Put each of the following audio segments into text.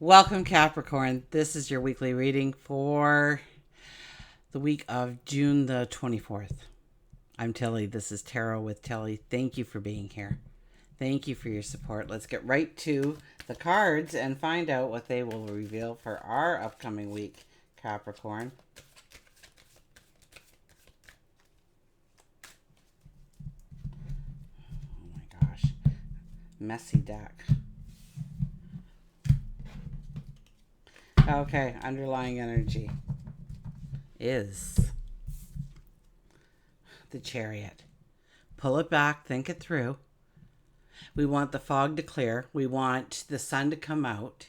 Welcome, Capricorn. This is your weekly reading for the week of June the 24th. I'm Tilly. This is Tarot with Tilly. Thank you for being here. Thank you for your support. Let's get right to the cards and find out what they will reveal for our upcoming week, Capricorn. Oh my gosh. Messy deck. Okay, underlying energy is the Chariot. Pull it back, think it through. We want the fog to clear. We want the sun to come out.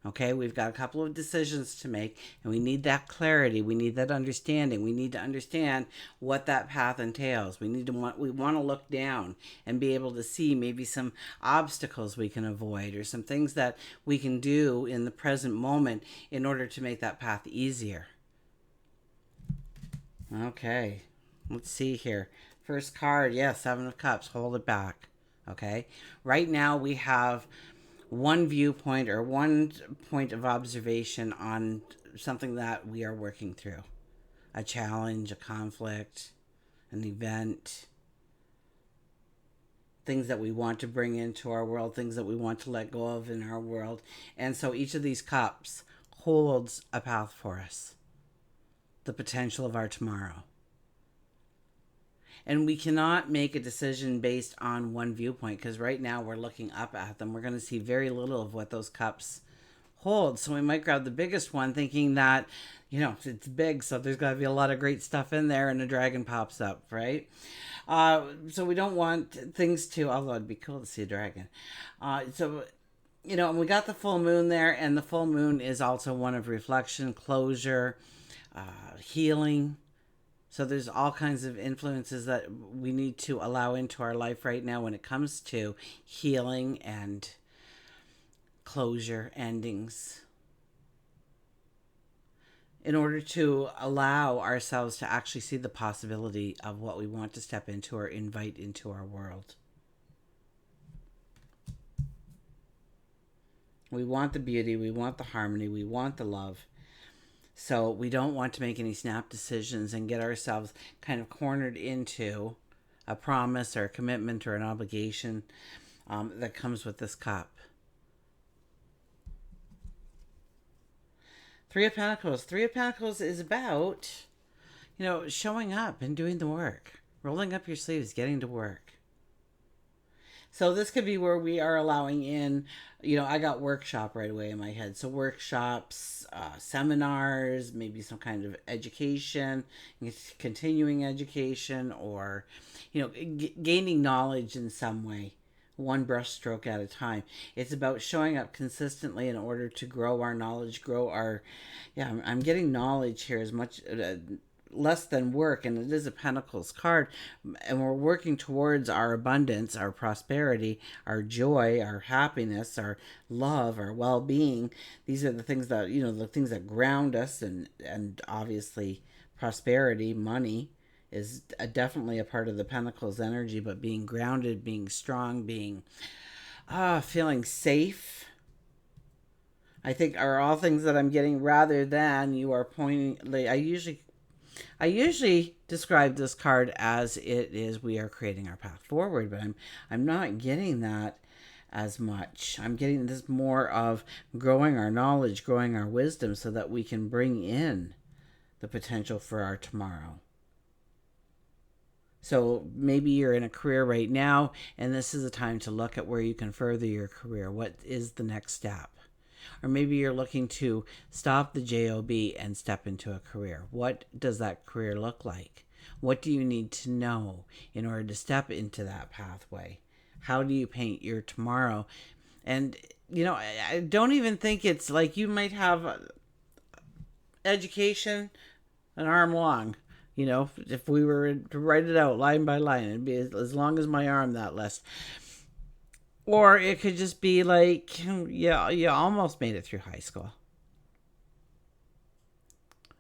Okay, we've got a couple of decisions to make, and we need that clarity. We need that understanding. We need to understand what that path entails. We want to look down and be able to see maybe some obstacles we can avoid or some things that we can do in the present moment in order to make that path easier. Okay, let's see here. First card, Seven of Cups. Hold it back. Okay, right now we have one viewpoint or one point of observation on something that we are working through, a challenge, a conflict, an event, things that we want to bring into our world, things that we want to let go of in our world. And so each of these cups holds a path for us, the potential of our tomorrow. And we cannot make a decision based on one viewpoint, because right now we're looking up at them. We're going to see very little of what those cups hold. So we might grab the biggest one thinking that, it's big, so there's got to be a lot of great stuff in there, and a dragon pops up, right? So we don't want things to, although it'd be cool to see a dragon. And we got the full moon there, and the full moon is also one of reflection, closure, healing. So there's all kinds of influences that we need to allow into our life right now when it comes to healing and closure, endings, in order to allow ourselves to actually see the possibility of what we want to step into or invite into our world. We want the beauty, we want the harmony, we want the love. So we don't want to make any snap decisions and get ourselves kind of cornered into a promise or a commitment or an obligation that comes with this cup. Three of Pentacles. Three of Pentacles is about, showing up and doing the work. Rolling up your sleeves, getting to work. So this could be where we are allowing in, I got workshop right away in my head. So workshops, seminars, maybe some kind of education, continuing education, or, gaining knowledge in some way, one brushstroke at a time. It's about showing up consistently in order to grow our knowledge, I'm getting knowledge here as much, less than work, and it is a Pentacles card, and we're working towards our abundance, our prosperity, our joy, our happiness, our love, our well-being. These are the things that the things that ground us, and obviously prosperity, money is definitely a part of the Pentacles energy, but being grounded, being strong, being feeling safe, I think, are all things that I'm getting, rather than you are pointing. I usually describe this card as it is we are creating our path forward, but I'm not getting that as much. I'm getting this more of growing our knowledge, growing our wisdom, so that we can bring in the potential for our tomorrow. So maybe you're in a career right now, and this is a time to look at where you can further your career. What is the next step? Or maybe you're looking to stop the job and step into a career. What does that career look like? What do you need to know in order to step into that pathway? How do you paint your tomorrow? And, I don't even think it's like you might have education an arm long. If we were to write it out line by line, it'd be as long as my arm, that list. Or it could just be like, you almost made it through high school.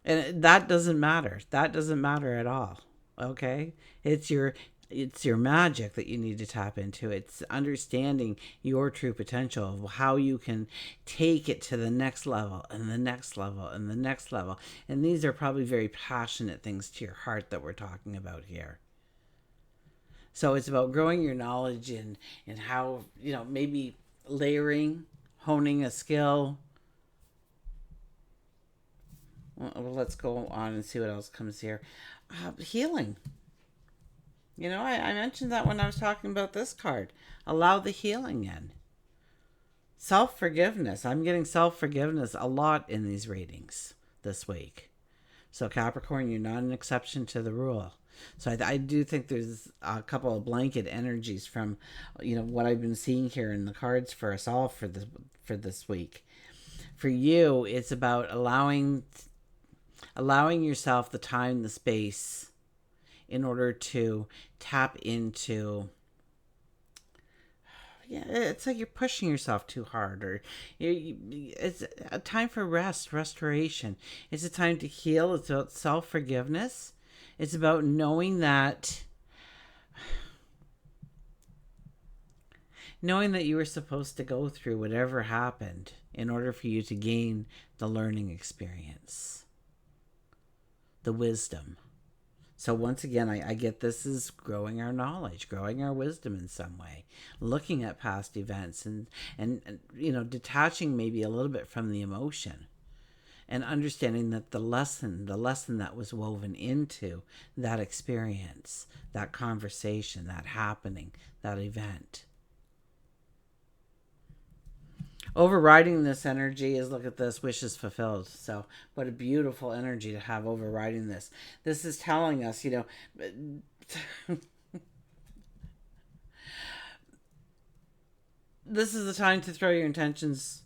And that doesn't matter. That doesn't matter at all. Okay? It's your It's your magic that you need to tap into. It's understanding your true potential of how you can take it to the next level and the next level and the next level. And these are probably very passionate things to your heart that we're talking about here. So it's about growing your knowledge and how, maybe layering, honing a skill. Well, let's go on and see what else comes here. Healing. I mentioned that when I was talking about this card. Allow the healing in. Self-forgiveness. I'm getting self-forgiveness a lot in these readings this week. So Capricorn, you're not an exception to the rule. So I do think there's a couple of blanket energies from, what I've been seeing here in the cards for us all for this week. For you, it's about allowing yourself the time, the space, in order to tap into. Yeah, it's like you're pushing yourself too hard, or it's a time for restoration. It's a time to heal. It's about self-forgiveness. It's about knowing that you were supposed to go through whatever happened in order for you to gain the learning experience, the wisdom. So once again, I get this is growing our knowledge, growing our wisdom in some way, looking at past events and detaching maybe a little bit from the emotion and understanding that the lesson that was woven into that experience, that conversation, that happening, that event. Overriding this energy is, look at this, wishes fulfilled. So what a beautiful energy to have overriding this. This is telling us, this is the time to throw your intentions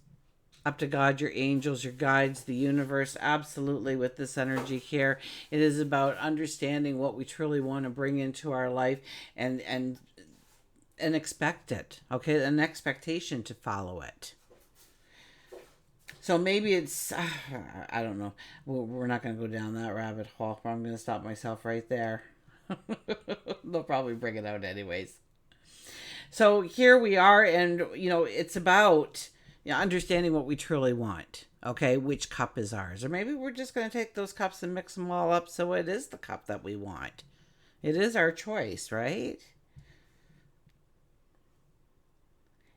up to God, your angels, your guides, the universe. Absolutely, with this energy here, it is about understanding what we truly want to bring into our life and expect it. Okay, an expectation to follow it. So maybe it's, I don't know. We're not going to go down that rabbit hole. I'm going to stop myself right there. They'll probably bring it out anyways. So here we are, and, it's about understanding what we truly want. Okay, which cup is ours? Or maybe we're just going to take those cups and mix them all up so it is the cup that we want. It is our choice, right?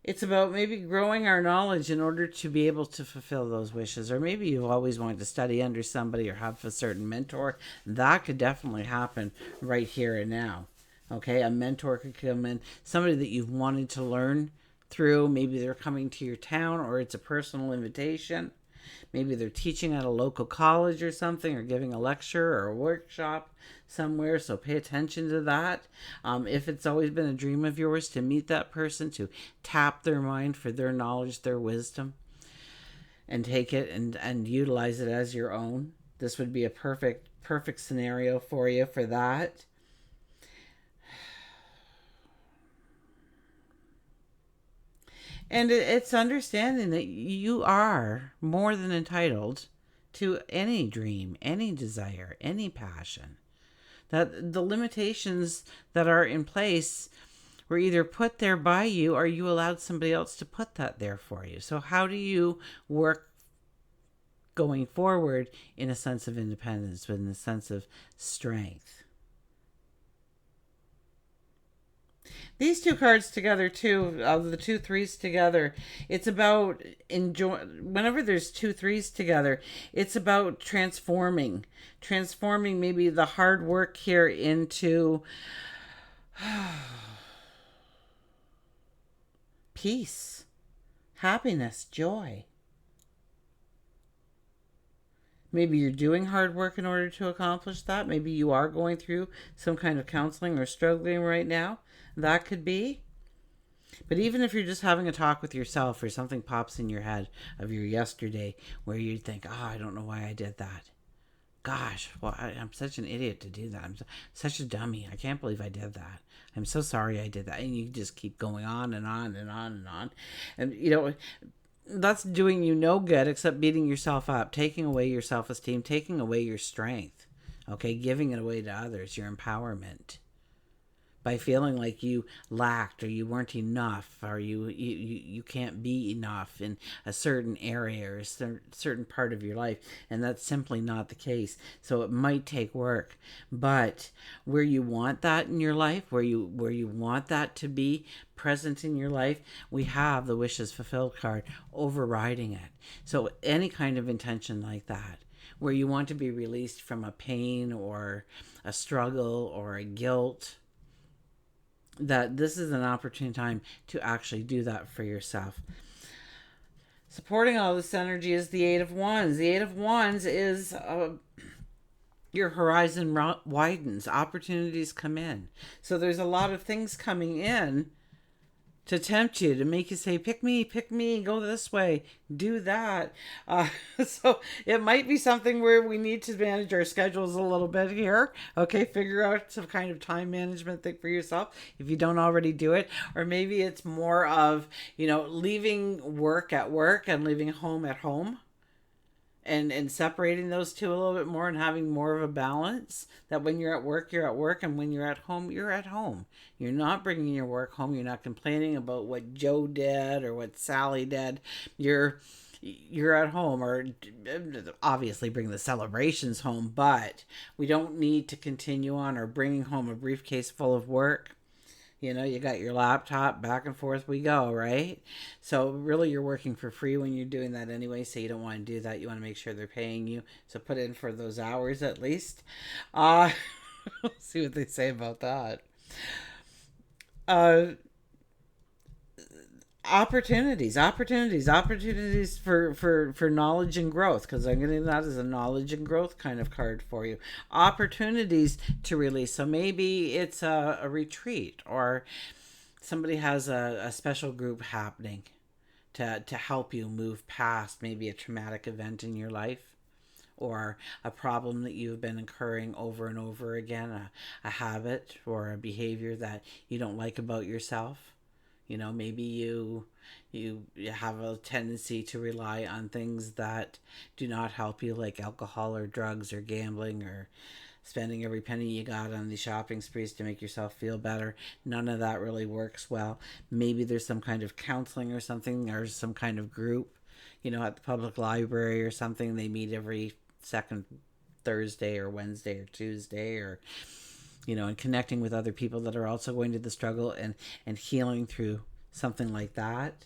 It's about maybe growing our knowledge in order to be able to fulfill those wishes. Or maybe you've always wanted to study under somebody or have a certain mentor. That could definitely happen right here and now. Okay, a mentor could come in, somebody that you've wanted to learn through. Maybe they're coming to your town, or it's a personal invitation. Maybe they're teaching at a local college or something, or giving a lecture or a workshop somewhere. So pay attention to that. If it's always been a dream of yours to meet that person, to tap their mind for their knowledge, their wisdom, and take it and utilize it as your own, this would be a perfect scenario for you for that. And it's understanding that you are more than entitled to any dream, any desire, any passion. That the limitations that are in place were either put there by you, or you allowed somebody else to put that there for you. So how do you work going forward in a sense of independence, in a sense of strength? These two cards together, too, the 2 3s together, it's about enjoy. Whenever there's 2 3s together, it's about transforming maybe the hard work here into peace, happiness, joy. Maybe you're doing hard work in order to accomplish that. Maybe you are going through some kind of counseling or struggling right now. That could be. But even if you're just having a talk with yourself, or something pops in your head of your yesterday where you think, I don't know why I did that. Gosh, well, I'm such an idiot to do that. I'm such a dummy. I can't believe I did that. I'm so sorry I did that. And you just keep going on and on and on and on. And, that's doing you no good except beating yourself up, taking away your self-esteem, taking away your strength. Okay, giving it away to others, your empowerment. by feeling like you lacked or you weren't enough or you can't be enough in a certain area or a certain part of your life, and that's simply not the case. So it might take work, but where you want that in your life, where you want that to be present in your life, we have the wishes fulfilled card overriding it. So any kind of intention like that, where you want to be released from a pain or a struggle or a guilt, that this is an opportune time to actually do that for yourself. Supporting all this energy is the Eight of Wands. The Eight of Wands is your horizon widens, opportunities come in. So there's a lot of things coming in to tempt you, to make you say, pick me, go this way, do that. So it might be something where we need to manage our schedules a little bit here. Okay, figure out some kind of time management thing for yourself if you don't already do it. Or maybe it's more of, leaving work at work and leaving home at home. And separating those two a little bit more and having more of a balance, that when you're at work, and when you're at home, you're at home. You're not bringing your work home. You're not complaining about what Joe did or what Sally did. You're at home, or obviously bring the celebrations home, but we don't need to continue on or bringing home a briefcase full of work. You got your laptop, back and forth we go, right? So really you're working for free when you're doing that anyway, so you don't want to do that. You want to make sure they're paying you. So put in for those hours at least. See what they say about that. Opportunities for knowledge and growth, because I'm getting that as a knowledge and growth kind of card for you. Opportunities to release. So maybe it's a retreat, or somebody has a special group happening to help you move past maybe a traumatic event in your life, or a problem that you've been incurring over and over again, a habit or a behavior that you don't like about yourself. Maybe you have a tendency to rely on things that do not help you, like alcohol or drugs or gambling or spending every penny you got on the shopping sprees to make yourself feel better. None of that really works well. Maybe there's some kind of counseling or something, or some kind of group, at the public library or something. They meet every second Thursday or Wednesday or Tuesday, or and connecting with other people that are also going to the struggle and healing through something like that.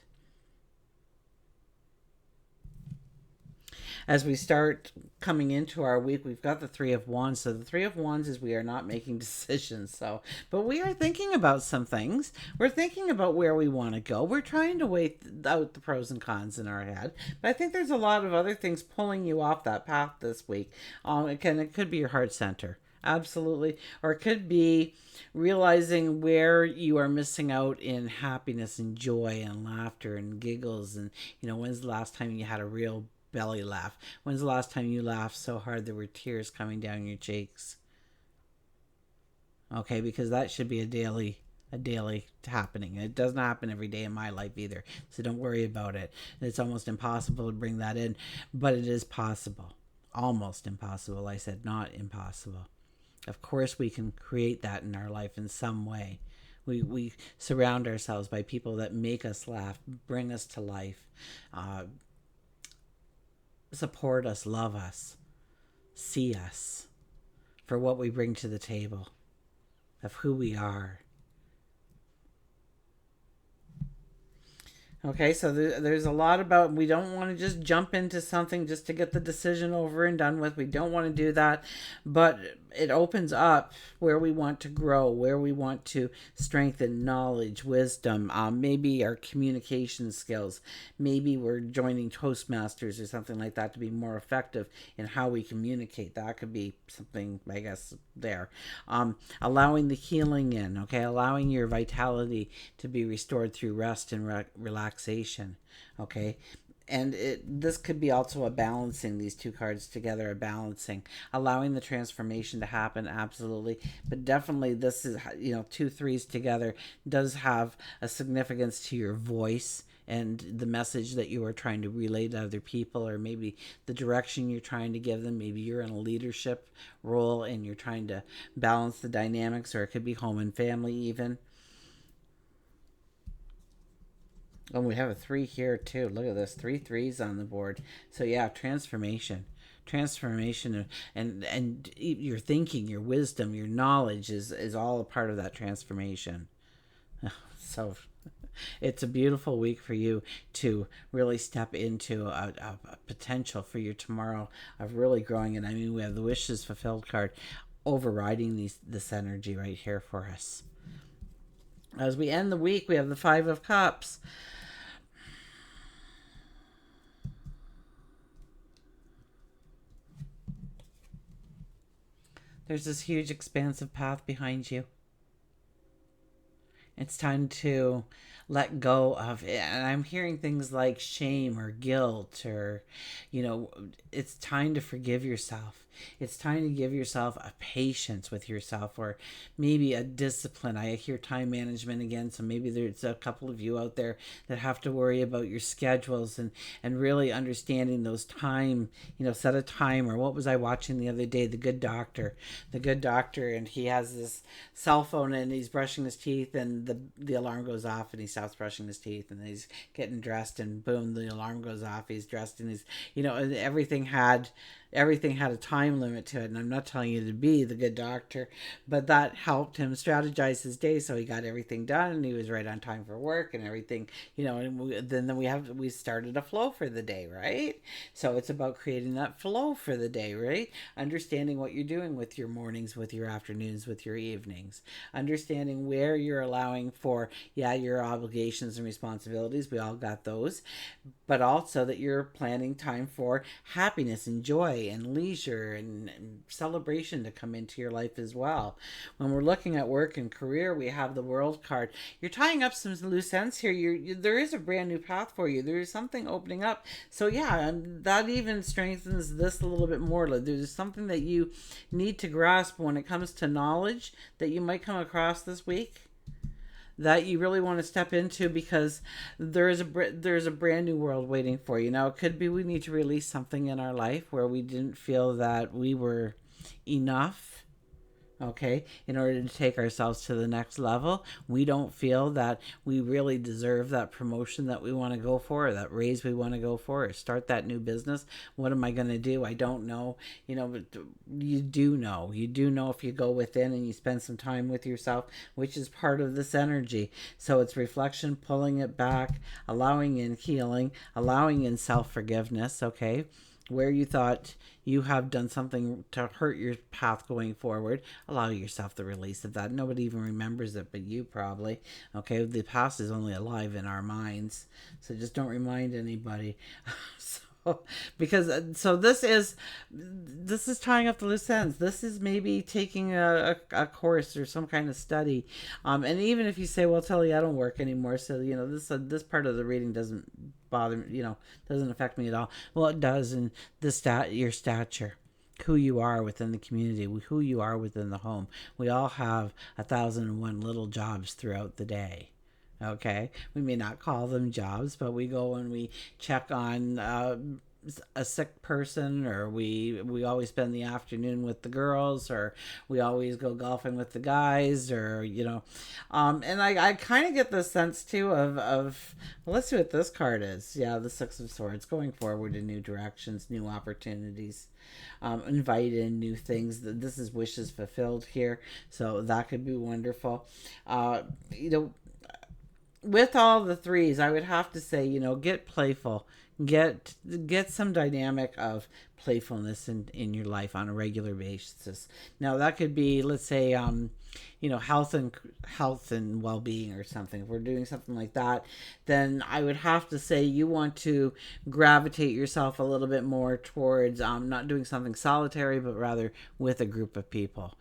As we start coming into our week, we've got the Three of Wands. So the Three of Wands is we are not making decisions. But we are thinking about some things. We're thinking about where we want to go. We're trying to weigh out the pros and cons in our head. But I think there's a lot of other things pulling you off that path this week. It could be your heart center. Absolutely. Or it could be realizing where you are missing out in happiness and joy and laughter and giggles. And, when's the last time you had a real belly laugh? When's the last time you laughed so hard there were tears coming down your cheeks? Okay, because that should be a daily happening. It doesn't happen every day in my life either. So don't worry about it. It's almost impossible to bring that in, but it is possible. Almost impossible. I said not impossible. Of course, we can create that in our life in some way. We surround ourselves by people that make us laugh, bring us to life, support us, love us, see us for what we bring to the table, of who we are. Okay, so there's a lot about, we don't want to just jump into something just to get the decision over and done with. We don't want to do that, but it opens up where we want to grow, where we want to strengthen knowledge, wisdom, maybe our communication skills. Maybe we're joining Toastmasters or something like that to be more effective in how we communicate. That could be something, I guess, there. Allowing the healing in, okay? Allowing your vitality to be restored through rest and relaxation, okay? And this could be also a balancing, these two cards together, a balancing, allowing the transformation to happen, absolutely. But definitely this is, 2 3s together does have a significance to your voice and the message that you are trying to relay to other people, or maybe the direction you're trying to give them. Maybe you're in a leadership role and you're trying to balance the dynamics, or it could be home and family even. Oh, we have a 3 here too. Look at this, 3 3s on the board. So yeah, transformation, and your thinking, your wisdom, your knowledge is all a part of that transformation. So it's a beautiful week for you to really step into a potential for your tomorrow of really growing. And I mean, we have the wishes fulfilled card overriding this energy right here for us. As we end the week, we have the 5 of Cups. There's this huge expansive path behind you. It's time to let go of it. And I'm hearing things like shame or guilt, or, it's time to forgive yourself. It's time to give yourself a patience with yourself, or maybe a discipline. I hear time management again. So maybe there's a couple of you out there that have to worry about your schedules, and really understanding those time, set a timer. What was I watching the other day? The Good Doctor, and he has this cell phone and he's brushing his teeth, and the alarm goes off and he stops brushing his teeth, and he's getting dressed, and boom, the alarm goes off. He's dressed, and he's, everything had a time limit to it. And I'm not telling you to be the Good Doctor, but that helped him strategize his day, so he got everything done and he was right on time for work and everything. Then we started a flow for the day, right? So it's about creating that flow for the day, right? Understanding what you're doing with your mornings, with your afternoons, with your evenings, understanding where you're allowing for, your obligations and responsibilities. We all got those, but also that you're planning time for happiness and joy and leisure and celebration to come into your life as well. When we're looking at work and career, we have the World card. You're tying up some loose ends here. There is a brand new path for you. There is something opening up. So that even strengthens this a little bit more. There's something that you need to grasp when it comes to knowledge that you might come across this week, that you really want to step into, because there's a brand new world waiting for you. Now, it could be we need to release something in our life where we didn't feel that we were enough, okay, in order to take ourselves to the next level. We don't feel that we really deserve that promotion that we want to go for, or that raise we want to go for, or start that new business. What am I going to do? I don't know. But you do know. You do know if you go within and you spend some time with yourself, which is part of this energy. So it's reflection, pulling it back, allowing in healing, allowing in self-forgiveness, okay? Where you thought you have done something to hurt your path going forward, allow yourself the release of that. Nobody even remembers it but you, probably. Okay, the past is only alive in our minds, so just don't remind anybody. So this is tying up the loose ends. This is maybe taking a course or some kind of study, and even if you say, well, Tilly, I don't work anymore, so this part of the reading doesn't bother, doesn't affect me at all. Well, it does in your stature, who you are within the community, who you are within the home. We all have 1,001 little jobs throughout the day. Okay, we may not call them jobs, but we go and we check on a sick person, or we always spend the afternoon with the girls, or we always go golfing with the guys, or and I kind of get the sense too of well, let's see what this card is. The 6 of Swords, going forward in new directions, new opportunities, invite in new things. This is wishes fulfilled here, so that could be wonderful. With all the 3s, I would have to say, get playful. Get some dynamic of playfulness in your life on a regular basis. Now, that could be, let's say, health and well-being or something. If we're doing something like that, then I would have to say you want to gravitate yourself a little bit more towards not doing something solitary, but rather with a group of people.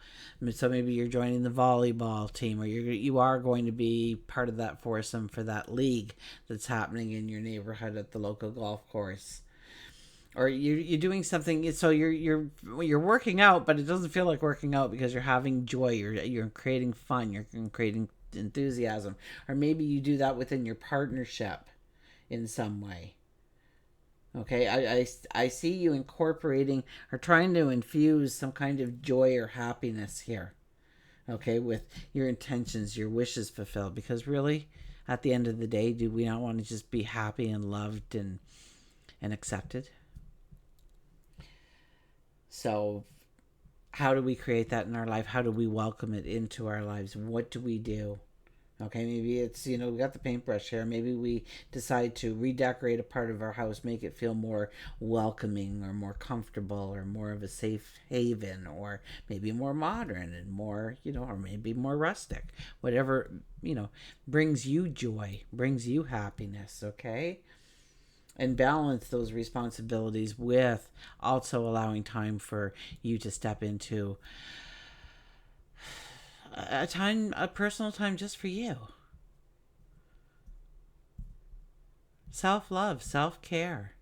So maybe you're joining the volleyball team, or you are going to be part of that foursome for that league that's happening in your neighborhood at the local golf course. Or you're doing something, so you're working out, but it doesn't feel like working out because you're having joy, you're creating fun, you're creating enthusiasm. Or maybe you do that within your partnership. in some way. Okay, I see you incorporating or trying to infuse some kind of joy or happiness here. Okay, with your intentions, your wishes fulfilled. Because really, at the end of the day, do we not want to just be happy and loved and accepted? So, how do we create that in our life? How do we welcome it into our lives? What do we do? Okay, maybe it's, we got the paintbrush here. Maybe we decide to redecorate a part of our house, make it feel more welcoming or more comfortable or more of a safe haven, or maybe more modern and more, or maybe more rustic. Whatever, brings you joy, brings you happiness, okay? And balance those responsibilities with also allowing time for you to step into a personal time just for you. Self-love, self-care.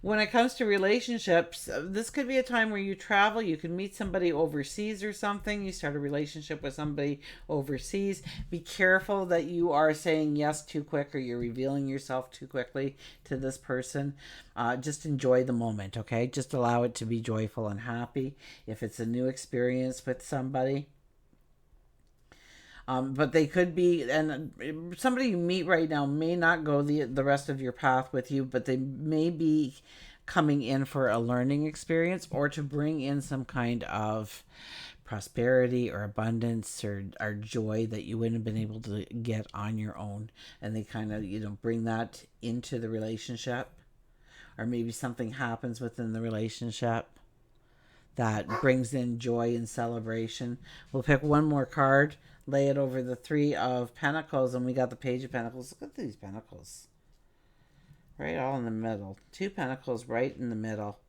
When it comes to relationships, this could be a time where you travel. You can meet somebody overseas or something. You start a relationship with somebody overseas. Be careful that you are saying yes too quick or you're revealing yourself too quickly to this person. Just enjoy the moment, okay? Just allow it to be joyful and happy. If it's a new experience with somebody, but they could be, and somebody you meet right now may not go the rest of your path with you, but they may be coming in for a learning experience or to bring in some kind of prosperity or abundance or joy that you wouldn't have been able to get on your own. And they kind of, bring that into the relationship, or maybe something happens within the relationship that brings in joy and celebration. We'll pick one more card, lay it over the Three of Pentacles, and we got the Page of Pentacles. Look at these Pentacles. Right all in the middle. Two Pentacles right in the middle.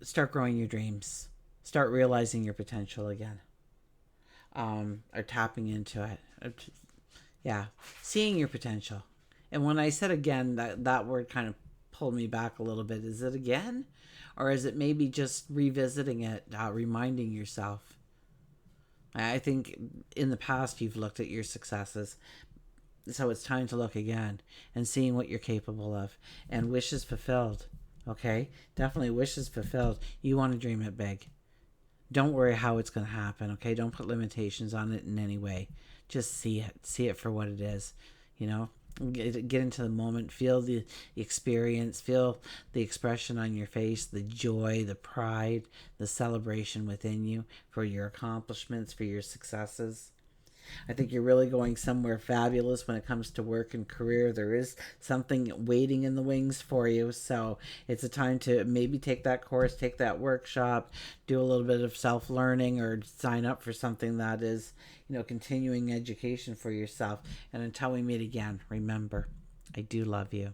Start growing your dreams. Start realizing your potential again. Or tapping into it. Yeah. Seeing your potential. And when I said again, that word kind of pulled me back a little bit. Is it again? Or is it maybe just revisiting it, reminding yourself? I think in the past you've looked at your successes. So it's time to look again and seeing what you're capable of. And wishes fulfilled. Okay? Definitely wishes fulfilled. You want to dream it big. Don't worry how it's going to happen, okay? Don't put limitations on it in any way. Just see it. See it for what it is, Get into the moment, feel the experience, feel the expression on your face, the joy, the pride, the celebration within you for your accomplishments, for your successes. I think you're really going somewhere fabulous when it comes to work and career. There is something waiting in the wings for you. So it's a time to maybe take that course, take that workshop, do a little bit of self-learning, or sign up for something that is, continuing education for yourself. And until we meet again, remember, I do love you.